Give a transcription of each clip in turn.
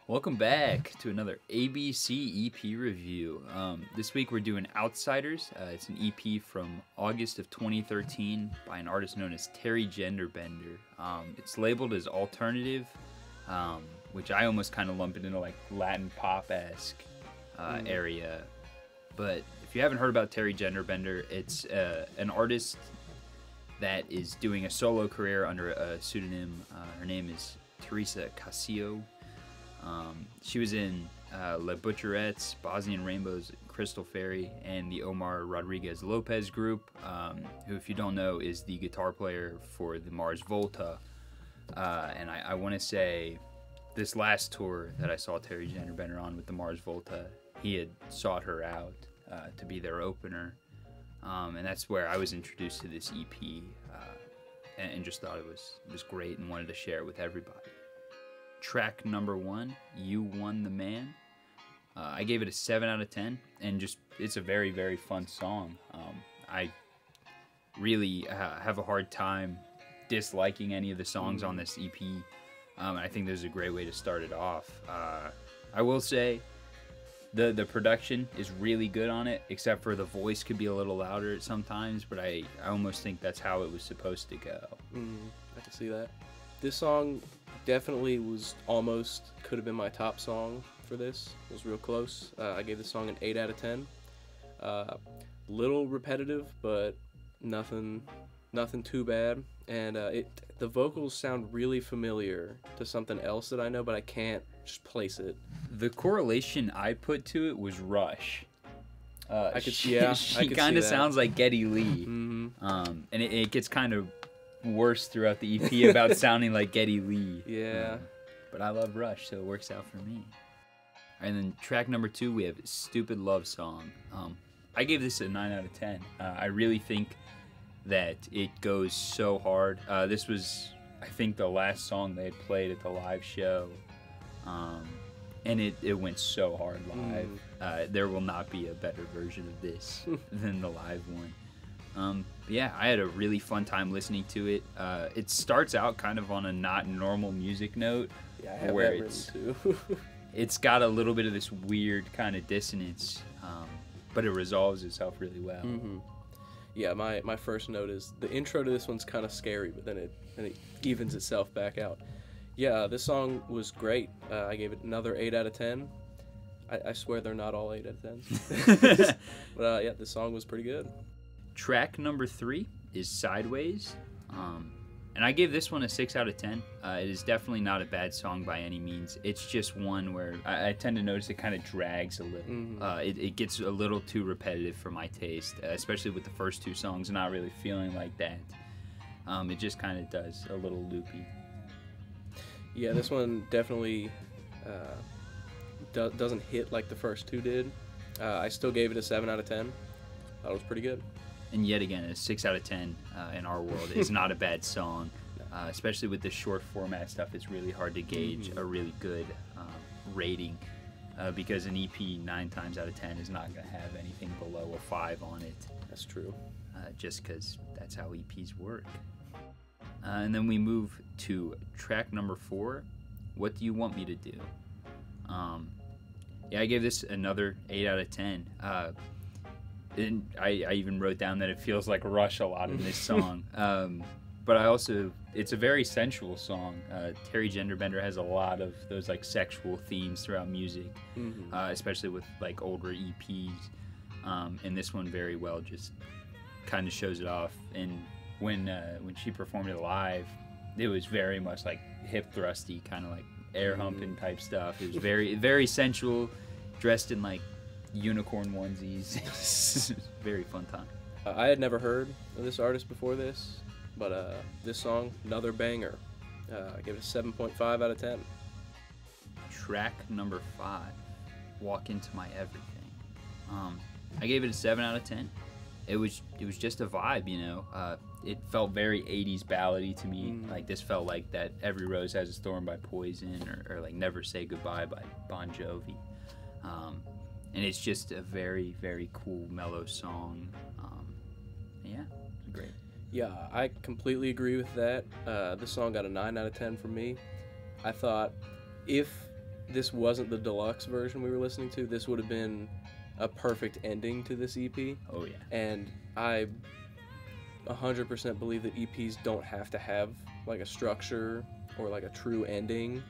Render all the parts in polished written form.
Welcome back to another ABC EP review. This week we're doing Outsiders. It's an EP from August of 2013 by an artist known as Teri Gender Bender. It's labeled as alternative, which I almost kind of lump it into like Latin pop-esque area. But if you haven't heard about Teri Gender Bender, it's an artist that is doing a solo career under a pseudonym. Her name is Teresa Casillo. She was in Le Butcherettes, Bosnian Rainbows, Crystal Fairy, and the Omar Rodriguez Lopez group, who, if you don't know, is the guitar player for the Mars Volta. And I want to say this last tour that I saw Teri Gender Bender on with the Mars Volta, he had sought her out to be their opener. And that's where I was introduced to this EP and just thought it was great and wanted to share it with everybody. Track number 1, You Won the Man. I gave it a 7 out of 10, and just it's a very, very fun song. I really have a hard time disliking any of the songs on this EP, and I think this is a great way to start it off. I will say the production is really good on it, except for the voice could be a little louder sometimes, but I almost think that's how it was supposed to go. I can see that. This song definitely could have been my top song for this. It was real close. I gave this song an 8 out of 10. Little repetitive, but nothing too bad. And the vocals sound really familiar to something else that I know, but I can't just place it. The correlation I put to it was Rush. She I kind of sounds like Geddy Lee. And it gets kind of worse throughout the EP about sounding like Geddy Lee. Yeah. But I love Rush, so it works out for me. And then track number 2, we have Stupid Love Song. I gave this a 9 out of 10. I really think that it goes so hard. This was, I think, the last song they had played at the live show. And it went so hard live. There will not be a better version of this than the live one. Yeah, I had a really fun time listening to it. It starts out kind of on a not normal music note. Yeah, I have where that written too. It's got a little bit of this weird kind of dissonance, but it resolves itself really well. Yeah, my first note is the intro to this one's kind of scary, but then it evens itself back out. Yeah, this song was great. I gave it another 8 out of 10. I swear they're not all 8 out of 10s. But yeah, this song was pretty good. Track number 3 is Sideways, and I gave this one a 6 out of 10. It is definitely not a bad song by any means. It's just one where I tend to notice it kind of drags a little. It gets a little too repetitive for my taste, especially with the first 2 songs not really feeling like that. It just kind of does a little loopy. Yeah, this one definitely doesn't hit like the first 2 did. I still gave it a 7 out of 10. That was pretty good. And yet again, a 6 out of 10 in our world is not a bad song. Especially with the short format stuff, it's really hard to gauge a really good rating because an EP 9 times out of 10 is not going to have anything below a 5 on it. That's true. Just because that's how EPs work. And then we move to track number 4, What Do You Want Me to Do? Yeah, I gave this another 8 out of 10. And I even wrote down that it feels like Rush a lot in this song. But it's a very sensual song. Teri Gender Bender has a lot of those like sexual themes throughout music, especially with like older EPs. And this one very well just kind of shows it off. And when she performed it live, it was very much like hip thrusty, kind of like air humping type stuff. It was very, very sensual, dressed in like unicorn onesies. Very fun time. I had never heard of this artist before this, but this song, another banger. I give it a 7.5 out of 10. Track number 5, Walk Into My Everything. I gave it a 7 out of 10. It was just a vibe, you know. It felt very 80s ballady to me. Like this felt like that Every Rose Has a Thorn by Poison, or like Never Say Goodbye by Bon Jovi. And it's just a very, very cool, mellow song. Yeah, it's great. Yeah, I completely agree with that. This song got a 9 out of 10 from me. I thought if this wasn't the deluxe version we were listening to, this would have been a perfect ending to this EP. Oh yeah. And I 100% believe that EPs don't have to have like a structure or like a true ending,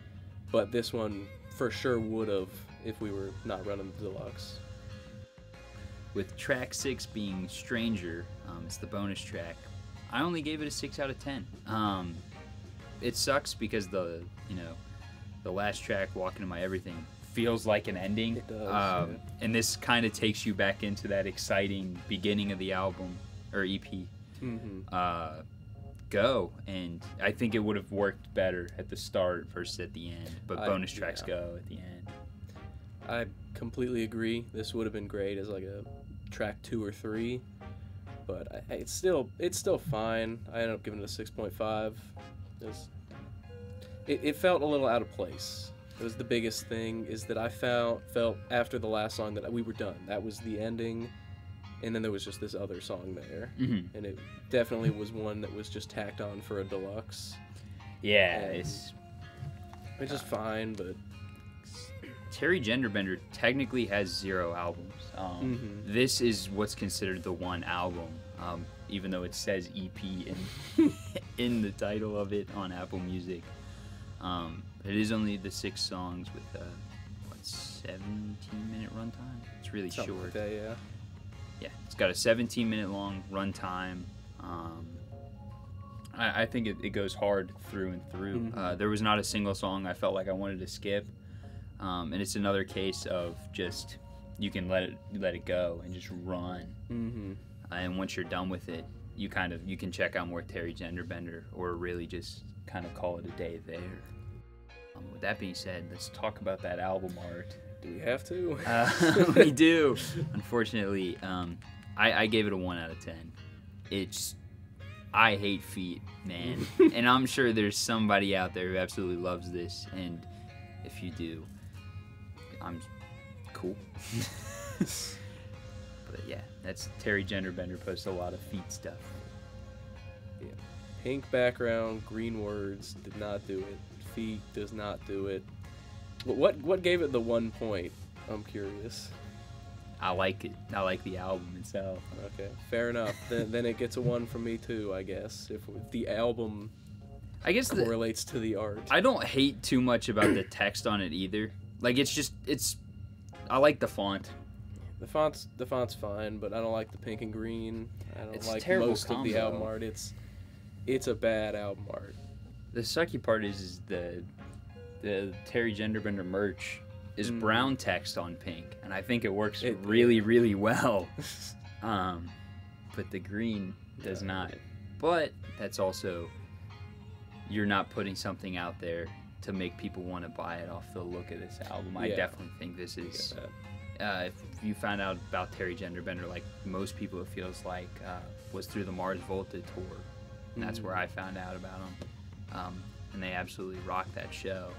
but this one for sure would have if we were not running the deluxe. With track 6 being Stranger, it's the bonus track. I only gave it a 6 out of 10. It sucks because the last track, Walking in My Everything, feels like an ending. It does. Yeah. And this kind of takes you back into that exciting beginning of the album or EP. Mm-hmm. Go, and I think it would have worked better at the start versus at the end, but bonus tracks go at the end. I completely agree. This would have been great as like a track 2 or 3, but it's still fine. I ended up giving it a 6.5. It felt a little out of place. It was the biggest thing, is that I felt after the last song that we were done. That was the ending, and then there was just this other song there, and it definitely was one that was just tacked on for a deluxe. Yeah, and it's just fine, but Teri Gender Bender technically has 0 albums. This is what's considered the one album, even though it says EP in the title of it on Apple Music. It is only the 6 songs with 17-minute runtime. It's really something short. like that, yeah. Yeah, it's got a 17-minute long runtime. I think it goes hard through and through. There was not a single song I felt like I wanted to skip, and it's another case of just you can let it go and just run. And once you're done with it, you can check out more Teri Gender Bender, or really just kind of call it a day there. With that being said, let's talk about that album art. Do we have to? We do. Unfortunately, I gave it a 1 out of 10. I hate feet, man. And I'm sure there's somebody out there who absolutely loves this. And if you do, I'm cool. But yeah, that's Teri Gender Bender posts a lot of feet stuff. Yeah. Pink background, green words, did not do it. Feet does not do it. What gave it the 1 point? I'm curious. I like it. I like the album itself. Okay, fair enough. then it gets a 1 from me too, I guess. If the album, I guess, correlates to the art. I don't hate too much about the text on it either. Like I like the font. The font's fine, but I don't like the pink and green. I don't like most combo. of the album art. It's a bad album art. The sucky part is the Teri Gender Bender merch is brown text on pink, and I think it works really, really well. But the green does not. But that's also, you're not putting something out there to make people want to buy it off the look of this album. I definitely think this is. If you found out about Teri Gender Bender, like most people, it feels like was through the Mars Volta tour, and that's where I found out about them. And they absolutely rocked that show.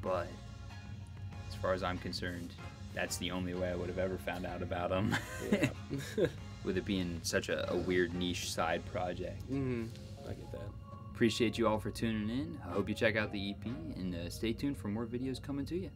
But as far as I'm concerned, that's the only way I would have ever found out about them. Yeah. With it being such a weird niche side project. I get that. Appreciate you all for tuning in. I hope you check out the EP, and stay tuned for more videos coming to you.